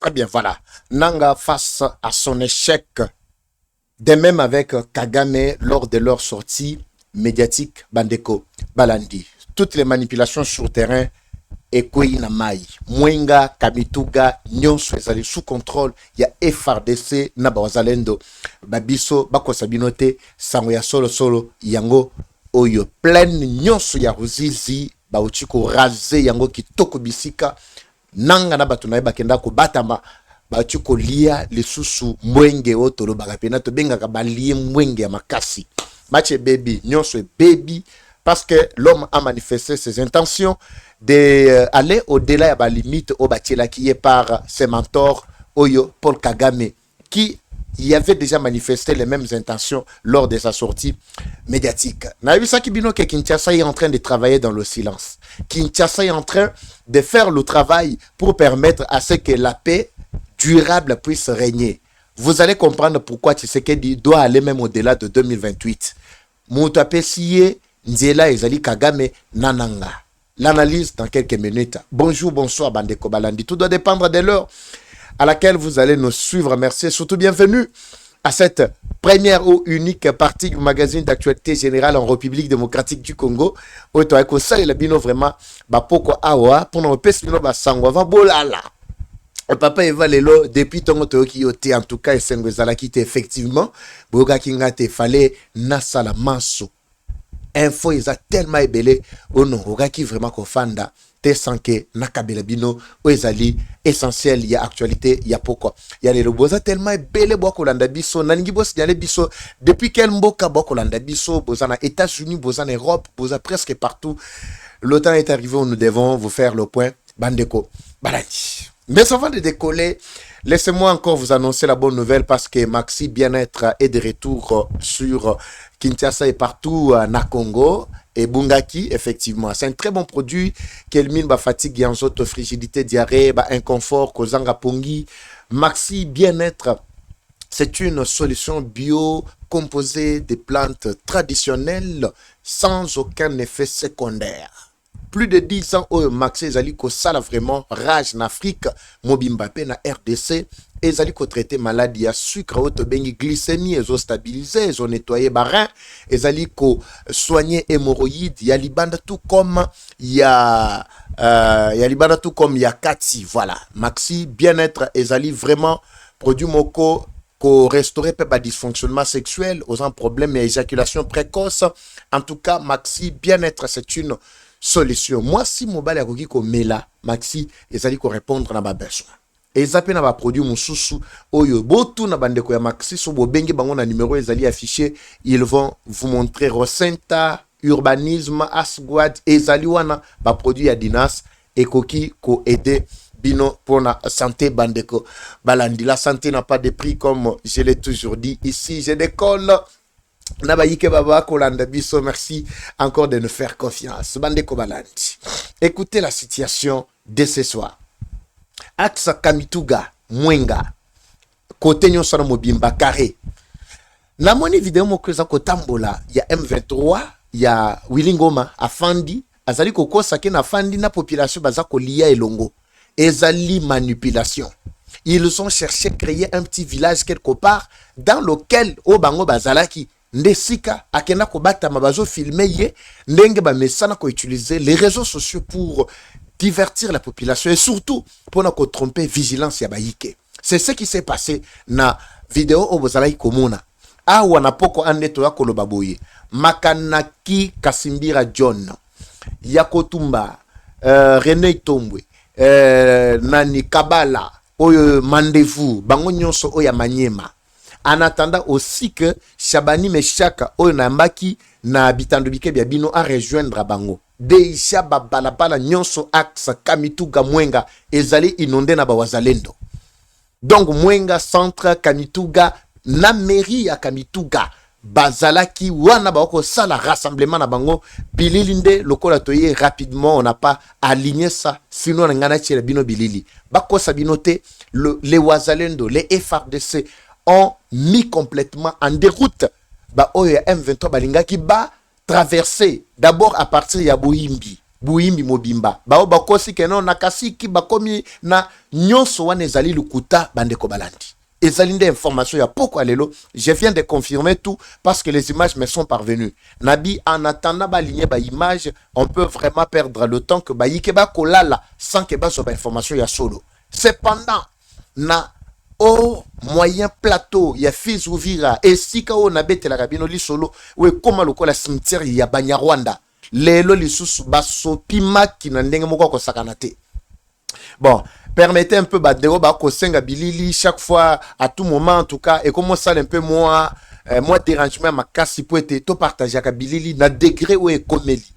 Très bien, voilà. Nanga face à son échec, de même avec Kagame lors de leur sortie médiatique, Bandeko, Balandi. Toutes les manipulations sur terrain, Ekoi na mai. Mwenga, Kamituga, Nyonso, ezali sous contrôle. Il y a FRDC, Nabawazalendo, Babiso, Bako Sabinote, Sango ya solo solo, Yango, Oyo. Pleine Nyonso ya Ruzizi, Bauchiko raze, Yango kitoko bisika. Nanga na batu na bakenda ko batama batu ko lia lisusu mwenge otolo bakapena to benga ka balie mwenge ya makasi match baby nyonso baby parce que l'homme a manifesté ses intentions de aller au-delà de la limite au batiela qui est par ses mentors Oyo Paul Kagame qui y avait déjà manifesté les mêmes intentions lors de sa sortie médiatique. Naïbisa Kibino que Kinshasa est en train de travailler dans le silence. Kinshasa est en train de faire le travail pour permettre à ce que la paix durable puisse régner. Vous allez comprendre pourquoi Tshisekedi doit aller même au-delà de 2028. Moutape Siye, Nzela Ezali Kagame, Nananga. L'analyse dans quelques minutes. Bonjour, bonsoir, Bandeko Balandi. Tout doit dépendre de l'heure à laquelle vous allez nous suivre. Merci et surtout bienvenue à cette première ou unique partie du magazine d'actualité générale en République démocratique du Congo. Oto eko sali la bino vraiment ba poko awa pour no pesi bino ba sangwa va bolala. Papa Eva lelo depuis ton to ki yote en tout cas esengo ezala kite effectivement boka kinga te fallait nasala manso. Info eza tellement ebele ono okaki vraiment ko fanda te sanke nakabela bino o ezali essentiel ya actualité ya pourquoi ya le boza tellement ebele boko landa biso naningi bo signaler biso depuis quel mboka boko landa biso boza na États-Unis boza na Europe boza presque partout. Le temps est arrivé où nous devons vous faire le point Bandeko Baladi. Mais avant de décoller, laissez-moi encore vous annoncer la bonne nouvelle parce que Maxi Bien-être est de retour sur Kinshasa et partout na Congo et Bungaki, effectivement. C'est un très bon produit qui élimine la fatigue, yanzoto, frigidité, diarrhée, inconfort, kozanga pongi. Maxi Bien-être, c'est une solution bio composée de plantes traditionnelles sans aucun effet secondaire. Plus de 10 ans, Maxi ezali ko sala vraiment rage en Afrique, Mobimbape na RDC, ezali ko traiter maladie ya sucre, bengi glycémie, ezo stabiliser, ezo nettoyer barin, ezali ko soigner hémorroïdes, ya libanda tout comme ya libanda tout comme ya kati, voilà. Maxi Bien-être ezali vraiment produit moko ko restaurer pas dysfonctionnement sexuel, aux problèmes et éjaculation précoce. En tout cas, Maxi Bien-être c'est une solution. Moi, si mobile akoki ko mela Maxi ezali ko répondre na ba besoin. Ezape na ba produit mususu oyo botu na bandeko ya Maxi so bobenge bango na numéro ezali affiché, ils vont vous montrer Rosenta, urbanisme, Asguad ezali wana ba produit ya Dinas ekoki ko aider bino pour la santé bandeko Balandi. La santé n'a pas de prix comme je l'ai toujours dit ici. Je décolle. Nabaïke Baba Kolanda Biso, merci encore de nous faire confiance. Bandeko Balandi. Écoutez la situation de ce soir. Axe Kamituga, Mwenga, côté Nyonsana Mobimba, Carré. La monnaie vidéo mokoza kotambola, il y a M23, il y a Willingoma, Afandi, Azali Koko Sake na Afandi na population bazako liya elongo. Ezali manipulation. Ils ont cherché à créer un petit village quelque part dans lequel Obango Bazalaki Ndesika akena ko bata mabazo filmer ye ndenge ba mesana ko utiliser les réseaux sociaux pour divertir la population et surtout pour ne pas tromper vigilance ya baïke. C'est ce qui s'est passé na vidéo obozalai komona. Awa na poko andeto ya koloba boye. Makanaki Kasimbira John, Yakotumba, René Tombwe, Nani Kabala, Oyo Mandevou, Bango Nyonso Oya Manyema. En attendant aussi que Shabani Meshaka Oyo Nambaki na habitando bike bino a rejoindre Bango. Deisha babalabala Nyonso axe Kamituga Mwenga ezali inondé na bawazalendo. Donc Mwenga centre Kamituga na mairie ya Kamituga bazalaki wana baoko sala rassemblement na bango bilili nde lokola toye rapidement on n'a pas aligné ça sinon on ngana tshela bino bilili bako sabinote les wazalendo les FRDC ont mis complètement en déroute ba oyo M23 balingaki ba traverser d'abord à partir ya Boyimbi buimbi mobimba bao bakosi keno nakasiki bakomi na nyonso wana ezali lukuta bandeko balandi ezali nde information ya poko alelo. Je viens de confirmer tout parce que les images me sont parvenues. Nabi en attendant baligner ba image, on peut vraiment perdre le temps que ba yike ba kolala sans que ba so ba information ya solo. Cependant na au moyen plateau ya Fiz Uvira esika o na betela kabino li solo we koma lokola cimetière ya Banyarwanda lelo lisusu basopimaki na ndenge moko kosakana te. Bon, permettez un peu badero ba kosenga bilili chaque fois à tout moment en tout cas et comment ça un peu moi dérangement ma casse pour être to partager ka bilili na degré où est komeli.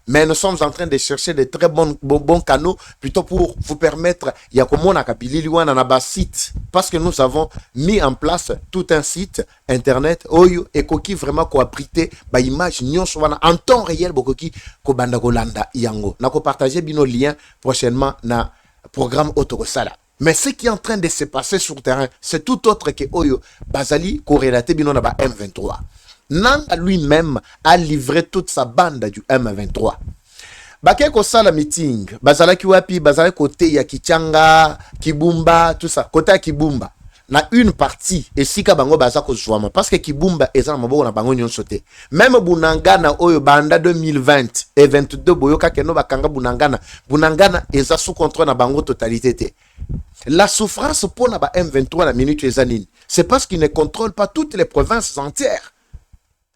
Mais nous sommes en train de chercher de très bons canaux plutôt pour vous permettre ya komona ka bilili wana na ba site parce que nous avons mis en place tout un site internet oyo ekoki vraiment ko abriter ba image nyonso wana en temps réel bokoki ko banda kolanda yango na ko partager bino lien prochainement na programme Otokosala. Mais ce qui est en train de se passer sur le terrain, c'est tout autre que Oyo Bazali corrélaté bino na ba M23. Nanga lui-même a livré toute sa bande du M23. Bake kosala meeting, bazala ki wapi, bazala côté ya Kichanga, Kibumba, tout ça, côté ya Kibumba. Na une partie et sika bango baza ko zwama parce que Kibumba eza maboko na bango nyonso te. Même Bunangana oyo banda 2020 et 22 boyoka keno bakanga Bunangana eza sous contrôle na bango totalité te. La souffrance pour na ba M23 la minute ezanini. C'est parce qu'ils ne contrôlent pas toutes les provinces entières.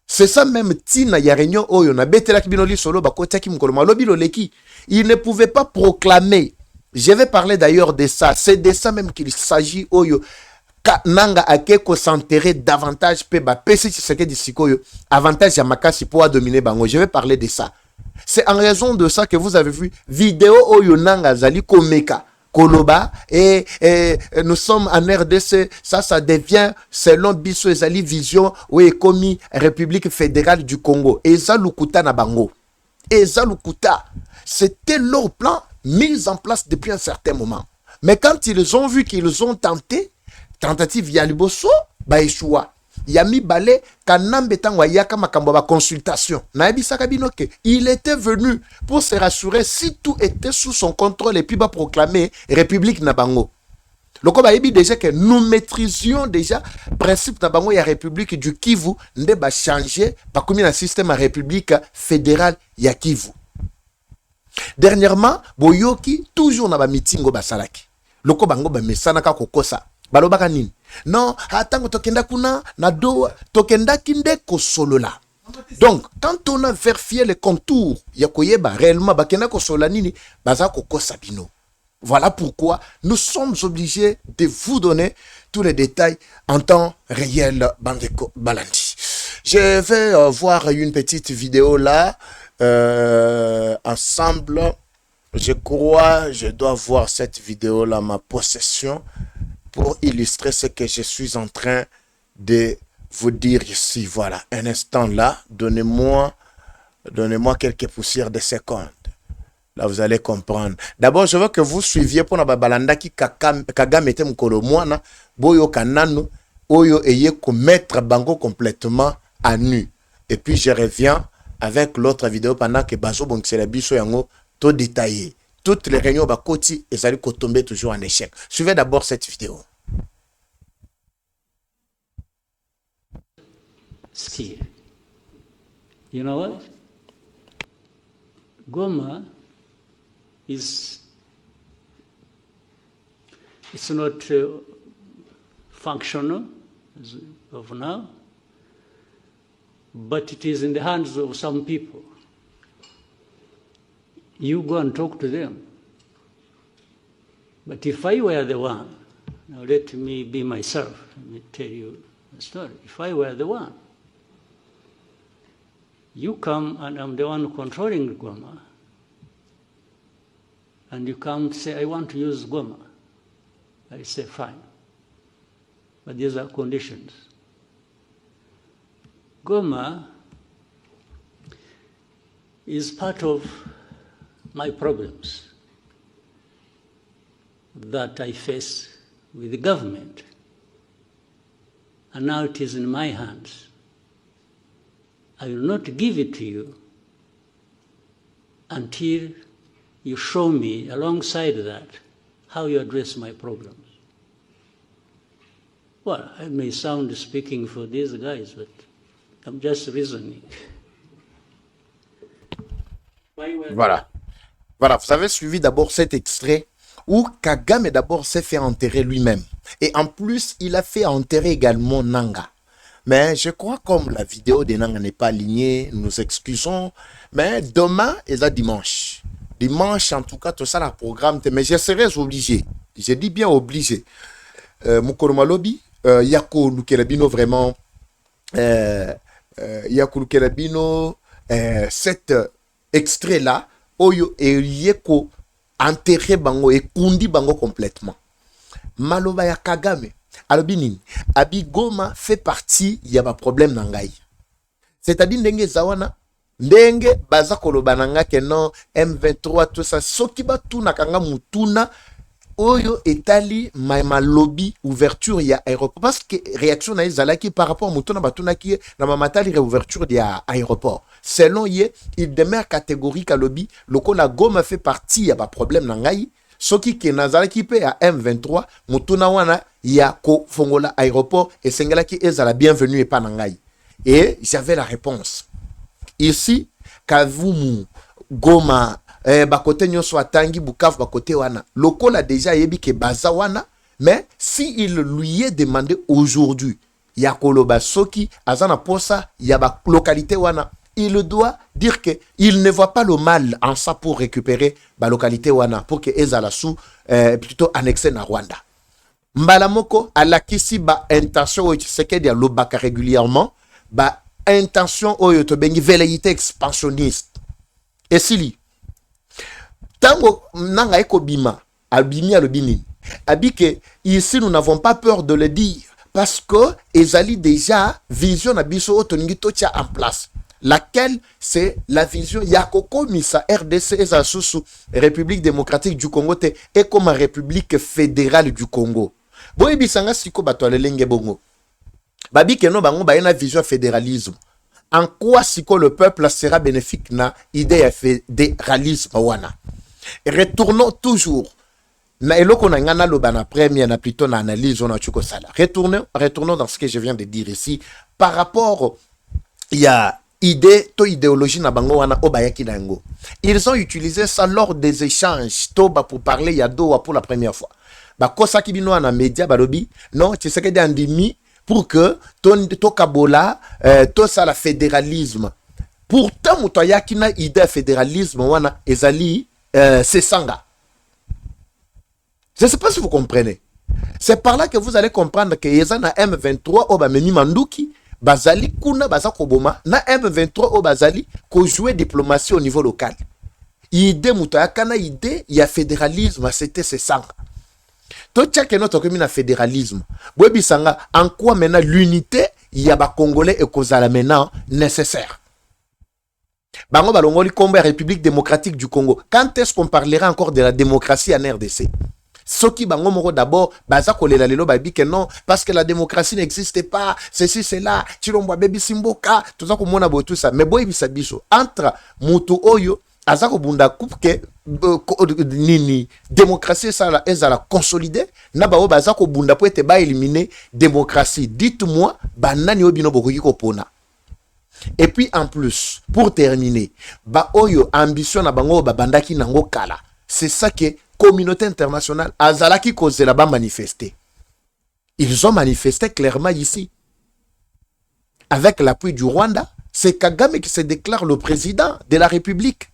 C'est ça même tina ya réunion oyo na betela kibinoli solo bakota ki mkolo malobi loleki. Il ne pouvait pas proclamer. Je vais parler d'ailleurs de ça. C'est de ça même qu'il s'agit oyo. Nanga akeko s'enterrer davantage pe ba pesi tseke di sikoyo avantage ya makasi pour dominer bango. Je vais parler de ça. C'est en raison de ça que vous avez vu vidéo oyo nanga zali komeka koloba et nous sommes en RDC, ça devient selon biso ezali vision ou ekomi République fédérale du Congo. Eza lukuta na bango. Eza lukuta. C'était leur plan mis en place depuis un certain moment. Mais quand ils ont vu qu'ils ont tenté tentative ya liboso ba échoua yami balé kanambe tangwa yaka makambo ba consultation na ebisaka binoke il était venu pour se rassurer si tout était sous son contrôle et puis ba proclamer République na bango loko ba yebi déjà que nous maîtrisions déjà principe na bango ya République du Kivu nde ba changer ba komi na système à République fédérale ya Kivu. Dernièrement boyoki toujours na ba meeting ba salaki loko bango ba mesana ka kokosa balobaka nini non atango tokenda kuna na do tokenda kinde kosolola. Donc quand on a vérifié les contours ya koyeba réellement bakenda kosolola nini baza kokosa bino. Voilà pourquoi nous sommes obligés de vous donner tous les détails en temps réel Bandeko Balandi. Je vais voir une petite vidéo là ensemble. Je crois je dois voir cette vidéo là ma possession pour illustrer ce que je suis en train de vous dire ici. Voilà, un instant là, donnez-moi quelques poussières de secondes. Là, vous allez comprendre. D'abord, je veux que vous suiviez pour la balanda qui Kagame était mukolo mwana, boyo kanano, oyo eye mettre bango complètement à nu. Et puis, je reviens avec l'autre vidéo pendant que Bazo Bonksela Biso yango tout détaillé. Toutes les réunions bakoti et ça ko tomber toujours en échec. Suivez d'abord cette vidéo. Skill. You know what? Goma it's not functional as of now, but it is in the hands of some people. You go and talk to them. But if I were the one, now let me be myself, let me tell you the story. If I were the one, you come and I'm the one controlling Goma, and you come to say, I want to use Goma. I say, fine. But these are conditions. Goma is part of my problems that I face with the government. And now it is in my hands. I will not give it to you until you show me alongside that how you address my problems. Well, I may sound speaking for these guys, but I'm just reasoning. Voilà. Voilà, vous avez suivi d'abord cet extrait où Kagame d'abord s'est fait enterrer lui-même. Et en plus, il a fait enterrer également Nanga. Mais je crois comme la vidéo de Nanga n'est pas alignée, nous nous excusons. Mais demain, et là dimanche. Dimanche, en tout cas, tout ça, le programme. Mais je serai obligé. Je dis bien obligé. Mukolo Malobi, Yako Lukelabino vraiment. Yako Lukelabino, cet extrait-là, Oyo et Yeko enterré bango et kundi bango complètement. Maloba ya Kagame. Alobini, Abi Goma fait partie, il y a un problème nangai. C'est-à-dire, ndenge zawana, ndenge baza koloba nanga ke non, M23, tout ça, soki ba tuna kanga mutuna, oyo etali ma lobby ouverture ya aéroport. Parce que réaction na ezalaki par rapport à mutuna batuna ki na mamatali réouverture ya aéroport. Selon ye, il demeure catégorique à lobby, loko la Goma fait partie, il y a pas problème nangai. Soki ke nazalaki pe à M23, mutuna wana ya ko fongola aéroport et sengala ki ezala bienvenue et pas nangai. Et j'avais la réponse. Ici, Kavumu, Goma, bakote nyonso atangi Bukavu bakote wana. Loko la déjà yebi ke baza wana, mais si il lui est demandé aujourd'hui, ya koloba soki azana posa ya ba localité wana, il doit dire que il ne voit pas le mal en ça pour récupérer la localité wana pour que ezala sous plutôt annexé na Rwanda. Mbalamoko alakisi ba intention oyo Tshisekedi ya lobaka régulièrement ba intention oyo to bengi velléité expansionniste. Et sili tango nanga eko bima albimi alobini abike ici nous n'avons pas peur de le dire parce que ezali déjà vision na biso otoningi totia en place. Laquelle c'est la vision Yakoko Misa RDC et Susu République démocratique du Congo te et comme République fédérale du Congo. Boy bisanga siko bato lenge bongo. Babi keno bango ba na vision fédéralisme. En quoi siko le peuple sera bénéfique na idée ya fédéralisme wana. Retournons toujours na eloko na ngana lobana première na plutôt na analyse on a chuko sala. Retournons dans ce que je viens de dire ici par rapport il y a idée to idéologie na bango wana obayaki nango. Ils ont utilisé ça lors des échanges toba pour parler yadoa pour la première fois. Ba kosa ki bino na média balobi non tu sais que andimi pour que to kabola to ça la fédéralisme. Pourtant mutoyaki na idée fédéralisme wana ezali c'est sanga. Je ne sais pas si vous comprenez. C'est par là que vous allez comprendre que yezana M23 oba memi manduki bazali kuna bazako boma na M23 o bazali ko jouer diplomatie au niveau local. Idée mutoya kana idée ya fédéralisme c'était c'est ça. To tchake notre commune fédéralisme. Bobi sanga en quoi maintenant l'unité ya ba congolais et kozala maintenant nécessaire. Bango balongoli kombe République démocratique du Congo. Quand est-ce qu'on parlera encore de la démocratie en RDC? Soki bango moko d'abord baza kolela lelo babi que non parce que la démocratie n'existe pas ceci cela chilombo bebi simboka tout ça komona bo tout ça mais boy bisabiso entre mutu oyo azako bunda kupke nini démocratie ça la ezala consolider na ba bazako bunda po ete ba éliminer démocratie. Dites-moi banani obino bokoki kopona. Et puis en plus pour terminer ba oyo ambition na bango ba bandaki nango kala. C'est ça que communauté internationale azalaki cause là-bas manifester. Ils ont manifesté clairement ici. Avec l'appui du Rwanda, c'est Kagame qui se déclare le président de la République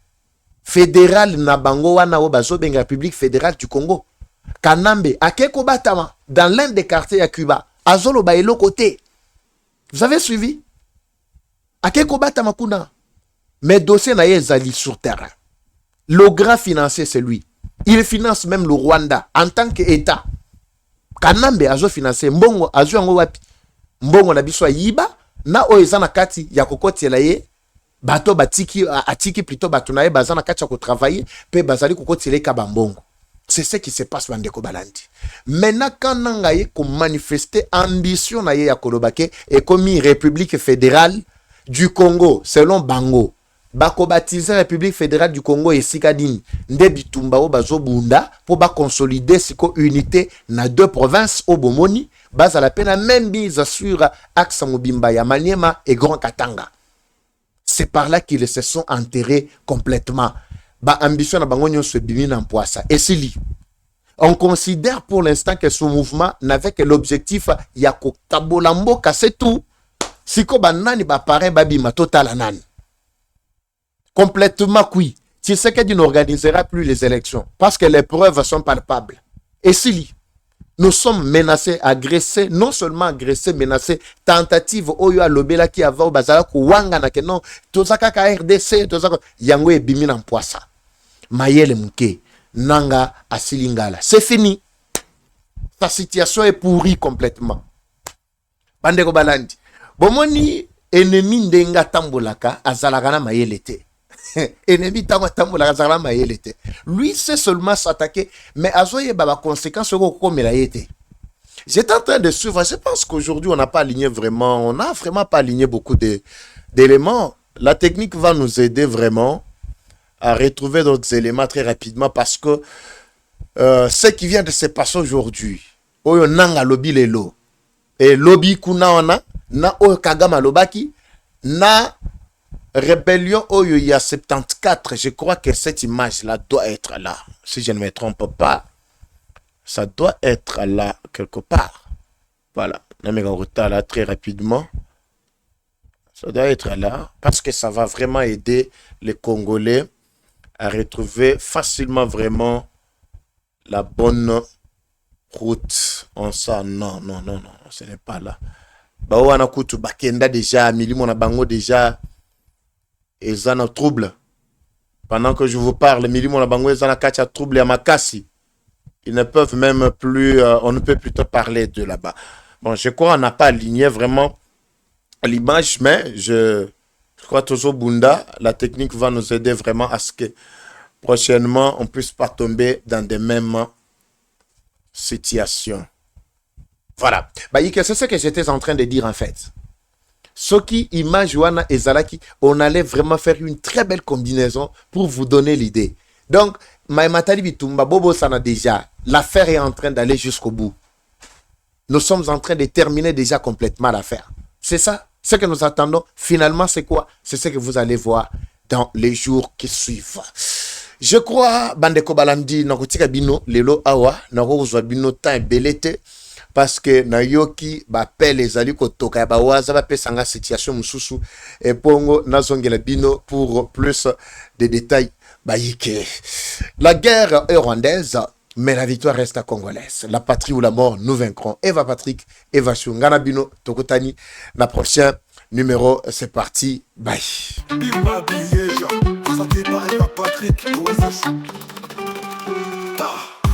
fédérale na bango wana o bazo benga République fédérale du Congo. Kanambe akeko batama dans l'un des quartiers à Cuba, azolo baelo côté. Vous avez suivi? Akeko batama kuna. Mais dossier na yezali sur terrain. Le grand financier c'est lui. Il finance même le Rwanda en tant qu'État. Kanambe azo financer mbongo azo yango wapi? Mbongo na biso yiba na oezana kati ya kokotela ye bato batiki atiki plutôt bato na ye bazana kati ya ko travailler pe bazali kokotela ka bambongo. C'est ce qui se passe bandeko balandi. Maintenant quand nangaye ko manifester ambition na ye ya kolobake et comme République fédérale du Congo selon Bango bako baptiser République fédérale du Congo et Sikadini nde bitumba o bazo bunda pour ba consolider siko unité na deux provinces au Bomoni base à la peine même mise sur axe Mobimba ya Maniema et Grand Katanga. C'est par là qu'ils se sont enterrés complètement. Ba ambition na bango nyonso bimi na Mpwasa. Et sili on considère pour l'instant que ce mouvement n'avait que l'objectif yako kabolambo c'est tout. Siko banani ba pare babima total anani. Complètement oui. Tu sais que tu n'organiseras plus les élections parce que les preuves sont palpables. Et si nous sommes menacés, agressés, non seulement agressés, menacés, tentative oyo alobela ki ava bazala ko wanga na kenon tozaka ka RDC tozaka yango e bimi na Mpwasa. Mayele muke nanga asilingala. C'est fini. Ta situation est pourrie complètement. Bandeko balandi. Bomoni ennemi ndenga tambolaka azalaka na mayele te. Ennemi tambolaka azalaka na mayele te. Lui sait seulement s'attaquer mais azoye baba conséquences comme il a été. J'étais en train de suivre, je pense qu'aujourd'hui on n'a pas aligné vraiment, on n'a vraiment pas aligné beaucoup d'éléments. La technique va nous aider vraiment à retrouver d'autres éléments très rapidement parce que ce qui vient de se passer aujourd'hui, oyo nanga lobby lelo et lobby kuna ona na oyo Kagame lobaki na rébellion oyo il y a 74, je crois que cette image là doit être là si je ne me trompe pas, ça doit être là quelque part. Voilà, on va là très rapidement. Ça doit être là parce que ça va vraiment aider les Congolais à retrouver facilement vraiment la bonne route. On sent non, ce n'est pas là. Bah on a kutu bakenda déjà, milimo na bango déjà, ils ont un trouble. Pendant que je vous parle, milimo na bango ils ont un kacha trouble à Makasi. Ils ne peuvent même plus, on ne peut plus te parler de là-bas. Bon, je crois qu'on n'a pas aligné vraiment l'image, mais je crois toujours Bunda, la technique va nous aider vraiment à ce que prochainement on ne puisse pas tomber dans des mêmes situations. Voilà. Bah, c'est ce que j'étais en train de dire en fait. Ce qui image Wana et Zalaki, on allait vraiment faire une très belle combinaison pour vous donner l'idée. Donc, Maïmatali Bitumba, Bobo Sana déjà, l'affaire est en train d'aller jusqu'au bout. Nous sommes en train de terminer déjà complètement l'affaire. C'est ça, ce que nous attendons. Finalement, c'est quoi? C'est ce que vous allez voir dans les jours qui suivent. Je crois, Bandeko Balandi, Nakotika Bino, Lelo Awa, Nako Bino Tan Belete, parce que Nayoki, Bapel les Ali Kotoka, Bawaza, Bapesanga, situation Moussou, et Pongo, Nazongela Bino, pour plus de détails. Baïke. La guerre est rwandaise, mais la victoire reste congolaise. La patrie ou la mort, nous vaincrons. Eva Patrick, Eva Shungana Bino, Tokotani. La prochaine numéro, c'est parti. Bye.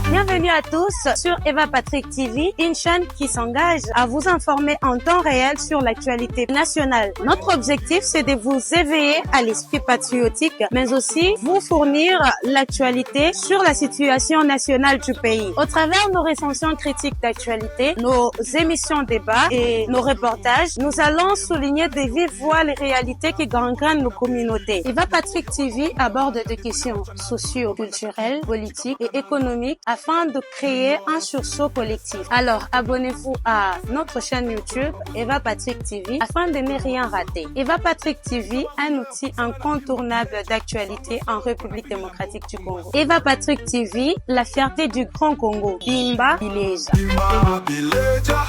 Bienvenue à tous sur Eva Patrick TV, une chaîne qui s'engage à vous informer en temps réel sur l'actualité nationale. Notre objectif, c'est de vous éveiller à l'esprit patriotique, mais aussi vous fournir l'actualité sur la situation nationale du pays. Au travers de nos recensions critiques d'actualité, nos émissions débats et nos reportages, nous allons souligner de vive voix les réalités qui gangrènent nos communautés. Eva Patrick TV aborde des questions socio-culturelles, politiques et économiques afin de créer un sursaut collectif. Alors, abonnez-vous à notre chaîne YouTube Eva Patrick TV afin de ne rien rater. Eva Patrick TV, un outil incontournable d'actualité en République démocratique du Congo. Eva Patrick TV, la fierté du Grand Congo. Bimba Bileja. Bimba Bileja,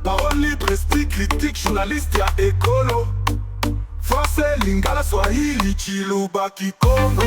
parole libre, esprit critique, journaliste ya écolo. Français, Lingala, Swahili, Chiluba, Kikongo.